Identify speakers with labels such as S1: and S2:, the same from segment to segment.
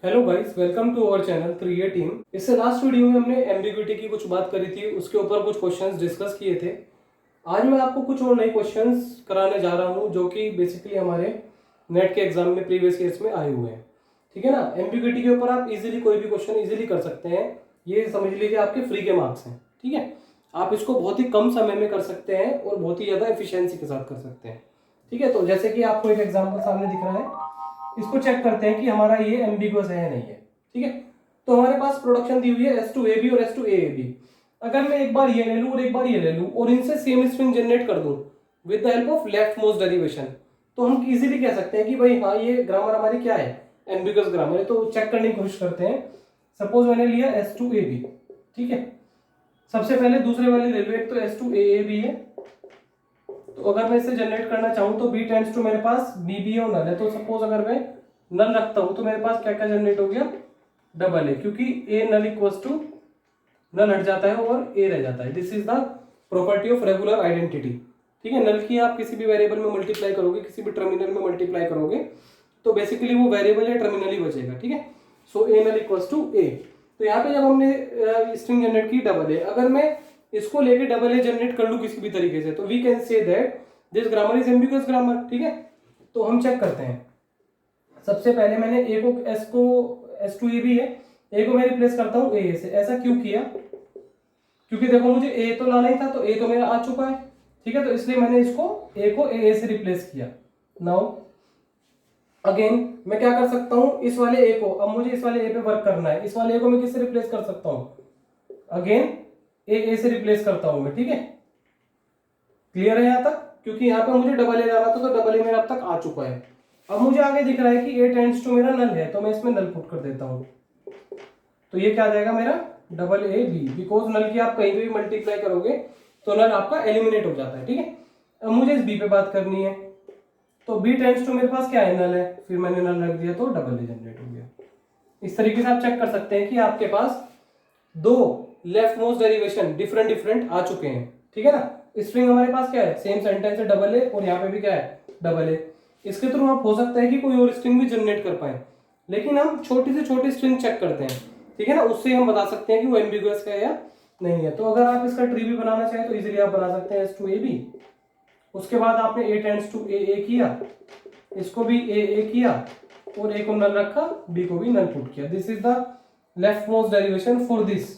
S1: Hello guys, welcome to our channel 3A team. इससे last video में हमने ambiguity की कुछ बात करी थी, उसके ऊपर कुछ क्वेश्चंस डिस्कस किए थे। आज मैं आपको कुछ और नए क्वेश्चंस कराने जा रहा हूं जो कि बेसिकली हमारे नेट के एग्जाम में प्रीवियस ईयर्स में आए हुए हैं। ठीक है ना। एम्बिग्युइटी के ऊपर आप इजीली कोई भी क्वेश्चन इजीली कर सकते हैं। ये समझ लीजिए आपके फ्री के मार्क्स हैं। ठीक है, आप इसको बहुत ही कम समय में कर सकते हैं और बहुत ही ज्यादा एफिशिएंसी के साथ कर सकते हैं। ठीक है, तो जैसे कि आपको एक एग्जाम्पल सामने दिख रहा है, इसको चेक करते हैं कि हमारा ये एम्बिगुअस है या नहीं है। ठीक है, तो हमारे पास प्रोडक्शन दी हुई है S2AB और S2AAB। अगर मैं एक बार ये ले लूं और एक बार ये ले लूं और इनसे सेम स्ट्रिंग जनरेट कर दूं with the help of left most derivation, तो हम इजीली कह सकते हैं कि भाई हाँ, ये ग्रामर हमारी क्या है, एम्बिगुअस ग्रामर है। तो चेक करने की कोशिश करते हैं। सपोज मैंने लिया S2AB। ठीक है, सबसे पहले दूसरे वाले ले लो, एक तो S2AAB है। तो अगर मैं इसे जनरेट करना चाहूं तो बी टेंड्स टू मेरे पास बीबी और नल है। तो सपोज अगर मैं नल रखता हूं तो मेरे पास क्या क्या जनरेट हो गया, डबल ए, क्योंकि ए नल इक्वल्स टू नल हट जाता है और ए रह जाता है। This is the property of regular identity. ठीक है, नल की आप किसी भी वेरिएबल में मल्टीप्लाई करोगे, किसी भी टर्मिनल में मल्टीप्लाई करोगे तो बेसिकली वो वेरिएबल या टर्मिनल ही बचेगा। ठीक है, सो ए नल इक्वल्स टू ए। तो यहाँ पे जब हमने स्ट्रिंग जनरेट की डबल ए, अगर मैं इसको लेके डबल ए जनरेट कर लूं किसी भी तरीके से, तो we can say that this grammar is ambiguous grammar. ठीक है, तो हम चेक करते हैं। सबसे पहले मैंने ए को एस को S2AB है, ए को मैं रिप्लेस करता हूं ए से। ऐसा क्यों किया? क्योंकि देखो मुझे ए तो लाना ही था, तो ए तो मेरा आ चुका है। ठीक है, तो इसलिए मैंने इसको ए को ए से रिप्लेस किया। नाउ अगेन मैं क्या कर सकता हूं, इस वाले ए को, अब मुझे इस वाले ए पे वर्क करना है, इस वाले ए को मैं किससे रिप्लेस कर सकता हूं? अगेन ए से रिप्लेस करता हूं मैं। ठीक है, क्लियर है यहां तक? क्योंकि यहां पे मुझे डबल ए लाना था, तो डबल ए मेरा अब तक आ चुका है। अब मुझे आगे दिख रहा है कि ए टेंड्स टू मेरा नल है, तो मैं इसमें नल पुट कर देता हूं। तो ये क्या आ जाएगा मेरा, डबल ए बी। बिकॉज नल की आप कहीं भी मल्टीप्लाई करोगे तो नल आपका एलिमिनेट हो जाता है। ठीक है, अब मुझे इस बी पे बात करनी है, तो बी टेंड्स टू मेरे पास क्या है, नल है। फिर मैंने नल रख दिया तो डबल ए जनरेट हो गया। इस तरीके से आप चेक कर सकते हैं कि आपके पास दो left most derivation different different आ चुके हैं। ठीक है ना। स्ट्रिंग हमारे पास क्या है, सेम सेंटेंस है, डबल ए, और यहाँ पे भी क्या है, डबल ए। इसके थ्रू आप हो सकता है कि कोई और स्ट्रिंग भी जनरेट कर पाए, लेकिन हम छोटी से छोटी स्ट्रिंग चेक करते हैं। ठीक है ना, उससे हम बता सकते हैं कि वो एम्बिगुअस है या नहीं है। तो अगर आप इसका ट्री भी बनाना चाहें तो इजीली आप बना सकते हैं S2AB। उसके बाद आपने ए टेंड्स टू ए किया, इसको भी ए किया, और ए को नल रखा, बी को भी नल पुट किया। This is the left most derivation for this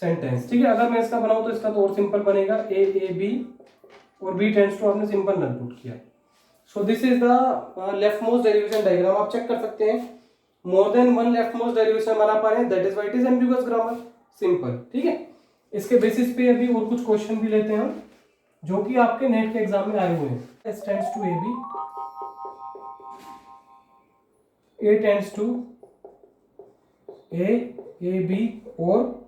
S1: sentence. ठीक है, अगर मैं इसका बनाऊं तो इसका तो और सिंपल बनेगा, ए बी और बी टेंड्स टू आपने सिंपल नल पुट किया। सो this is the left most derivation diagram. आप चेक कर सकते हैं, मोर than one left most derivation बना पा रहे हैं, that is why it is ambiguous grammar. Simple. ठीक है, इसके बेसिस पे अभी और कुछ क्वेश्चन भी लेते हैं हम, जो कि आपके नेट के एग्जाम में आए हुए हैं। S tends to AB, A tends to AB और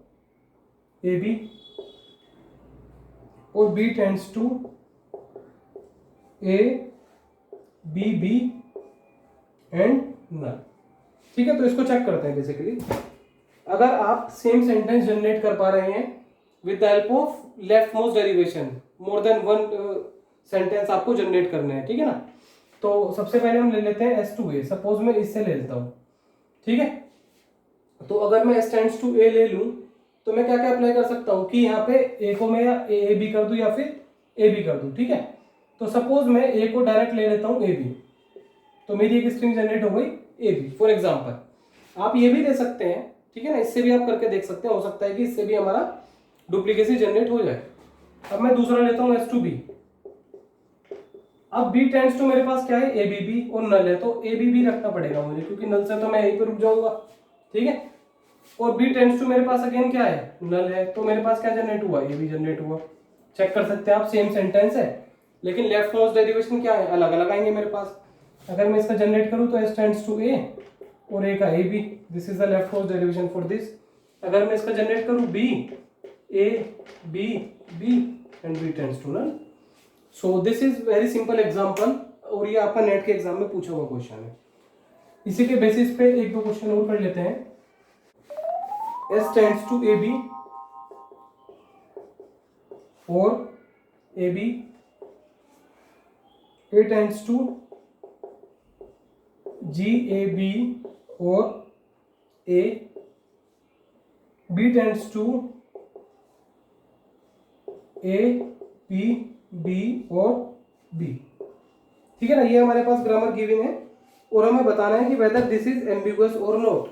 S1: AB, और B tends to A B and null. ठीक है, तो इसको चेक करते हैं। बेसिकली अगर आप सेम सेंटेंस जनरेट कर पा रहे हैं with the help of left most derivation, more than one sentence आपको जनरेट करना है। ठीक है ना। तो सबसे पहले हम ले लेते हैं S2A। सपोज मैं इससे ले लेता हूं। ठीक है, तो अगर मैं S टेंड्स टू A ले लूं तो मैं क्या क्या अप्लाई कर सकता हूं कि यहाँ पे A को मैं ए बी कर दूं या फिर AB कर दूं। ठीक है, तो सपोज मैं A को डायरेक्ट ले लेता हूं AB, तो मेरी एक स्ट्रिंग जनरेट हो गई AB फॉर एग्जांपल। आप ये भी ले सकते हैं। ठीक है ना, इससे भी आप करके देख सकते हैं, हो सकता है कि इससे भी हमारा डुप्लीकेसी जनरेट हो जाए। अब मैं दूसरा लेता हूं S2B। अब B टेंड्स टू मेरे पास क्या है, ABB और नल है, तो ABB रखना पड़ेगा मुझे, क्योंकि नल से तो मैं यहीं पे रुक जाऊंगा। ठीक है, और B टेंड्स टू मेरे पास अगेन क्या है, नल है, तो मेरे पास क्या जनरेट हुआ, AB जनरेट हुआ। चेक कर सकते हैं आप, सेम सेंटेंस है लेकिन लेफ्ट मोस्ट डेरिवेशन क्या है, अलग अलग आएंगे मेरे पास। अगर मैं इसका जनरेट करूं तो S टेंड्स टू A और A का AB, this is the left most derivation for this. अगर मैं इसका जनरेट करूं B A B B and B tends to null. So this is very simple example, और ये आपका नेट के एग्जाम में पूछा हुआ क्वेश्चन है। इसी के बेसिस पे एक दो क्वेश्चन और कर लेते हैं। S टेंड्स टू AB और AB, A tends to GAB और A, B tends to A, P, B और B। ठीक है ना, ये हमारे पास ग्रामर गिवन है और हमें बताना है कि वेदर दिस इज एम्बिगुअस और नॉट।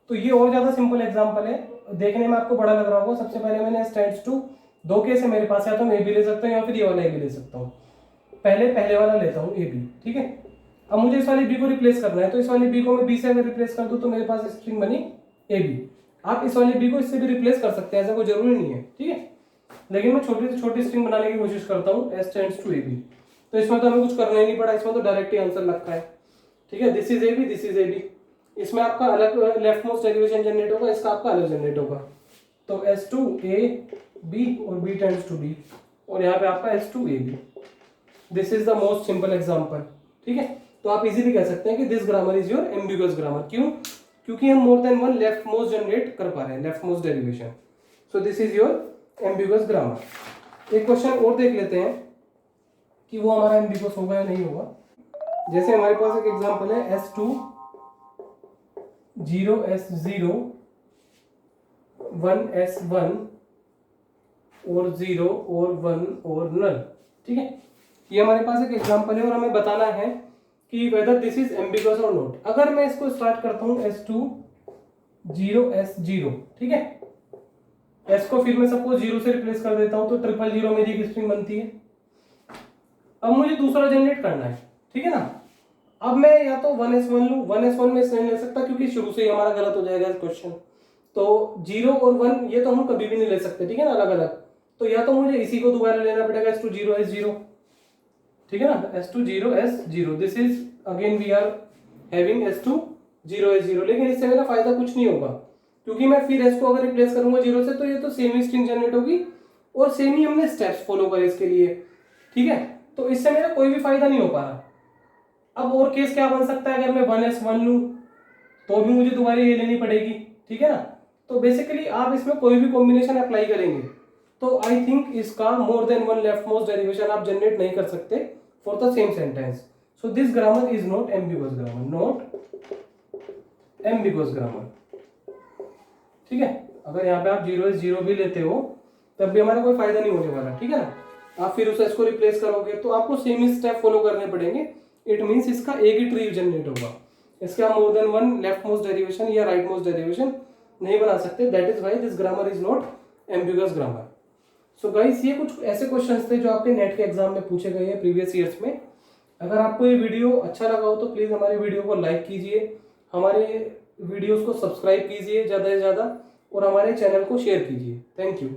S1: तो ये और ज्यादा सिंपल एग्जांपल है, देखने में आपको बड़ा लग रहा होगा। सबसे पहले मैंने टेंड्स टू, दो केस है मेरे पास, या तो मैं ए भी ले सकता हूँ या फिर ये वाला ए भी ले सकता हूँ। पहले वाला लेता हूँ ए बी, ठीक है। अब मुझे इस वाले बी को रिप्लेस करना है, तो इस वाले बी को मैं बी से अगर रिप्लेस कर दूं तो मेरे पास स्ट्रिंग बनी ए बी। आप इस वाले बी को इससे भी रिप्लेस कर सकते हैं, ऐसा कोई जरूरी नहीं है, ठीक है। लेकिन मैं छोटी से छोटी स्ट्रिंग बनाने की कोशिश करता हूँ S tends to A B. तो इसमें तो हमें कुछ करना ही नहीं पड़ा, इसमें तो डायरेक्ट ही आंसर लगता है, ठीक है। This is A B, this is A B. इसमें आपका अलग लेफ्ट मोस्ट डेरिवेशन जनरेट होगा, इसका आपका अलग जनरेट होगा। तो एस टू ए बी और बी टेंड्स टू बी, और यहाँ पे आपका S to A B. This is the most simple example, ठीक है। तो आप इजीली कह सकते हैं कि this grammar is your ambiguous grammar. क्यों? क्योंकि हम more than one left most generate कर पा रहे हैं, left most derivation. So this is your ambiguous grammar. एक क्वेश्चन और देख लेते हैं कि वो हमारा एम्बिगुअस होगा या नहीं होगा। जैसे हमारे पास एक एग्जांपल है S2 0S0 1S1 और 0 और 1 और नल, ठीक है। ये हमारे पास एक एग्जांपल है और हमें बताना है कि वेदर दिस इज एम्बिगुअस और नॉट। अगर मैं इसको स्टार्ट करता हूं S2 0S0, ठीक है। S को फिर मैं सपोज 0 से रिप्लेस कर देता हूं तो 000 मेरी एक स्ट्रिंग बनती है। अब मुझे दूसरा जनरेट करना है, ठीक है ना। अब मैं या तो 1S1 लूं, 1S1 में इसलिए नहीं ले सकता क्योंकि शुरू से ही हमारा गलत हो जाएगा क्वेश्चन। तो 0 और 1 ये तो हम कभी भी नहीं ले सकते, ठीक है ना, अलग अलग। तो या तो मुझे इसी को दोबारा लेना पड़ेगा S2 0S0, ठीक है ना, S2 0S0। This is again we are having S2 0S0। लेकिन इससे मेरा फायदा कुछ नहीं होगा क्योंकि मैं फिर S को अगर रिप्लेस करूंगा 0 से तो ये तो सेम ही स्ट्रिंग जनरेट होगी और सेम ही हमने स्टेप्स फॉलो करे इसके लिए, ठीक है। तो इससे मेरा कोई भी फायदा नहीं हो पा रहा। अब और केस क्या बन सकता है, अगर मैं 1S1 लूं तो भी मुझे दोबारा ये लेनी पड़ेगी, ठीक है ना। तो बेसिकली आप इसमें कोई भी कॉम्बिनेशन अप्लाई करेंगे तो आई थिंक इसका मोर than one left most derivation आप जनरेट नहीं कर सकते for the same sentence. So this grammar is not ambiguous grammar, not ambiguous grammar, ठीक है। अगर यहाँ पे आप 0S0 भी लेते हो तब भी हमारा कोई फायदा नहीं होने वाला, ठीक है ना। आप फिर उस S को रिप्लेस करोगे तो आपको सेम ही स्टेप फॉलो करने पड़ेंगे। इट मींस इसका एक ही ट्री जनरेट होगा, इसका मोर than one left most derivation या राइट मोस्ट डेरिवेशन नहीं बना सकते। That is why this grammar is not ambiguous grammar. So guys, ये कुछ ऐसे क्वेश्चंस थे जो आपके नेट के एग्जाम में पूछे गए हैं प्रीवियस ईयर्स में। अगर आपको ये वीडियो अच्छा लगा हो तो प्लीज हमारे वीडियो को लाइक कीजिए, हमारे वीडियोस को सब्सक्राइब कीजिए ज़्यादा से ज़्यादा और हमारे चैनल को शेयर कीजिए। Thank you.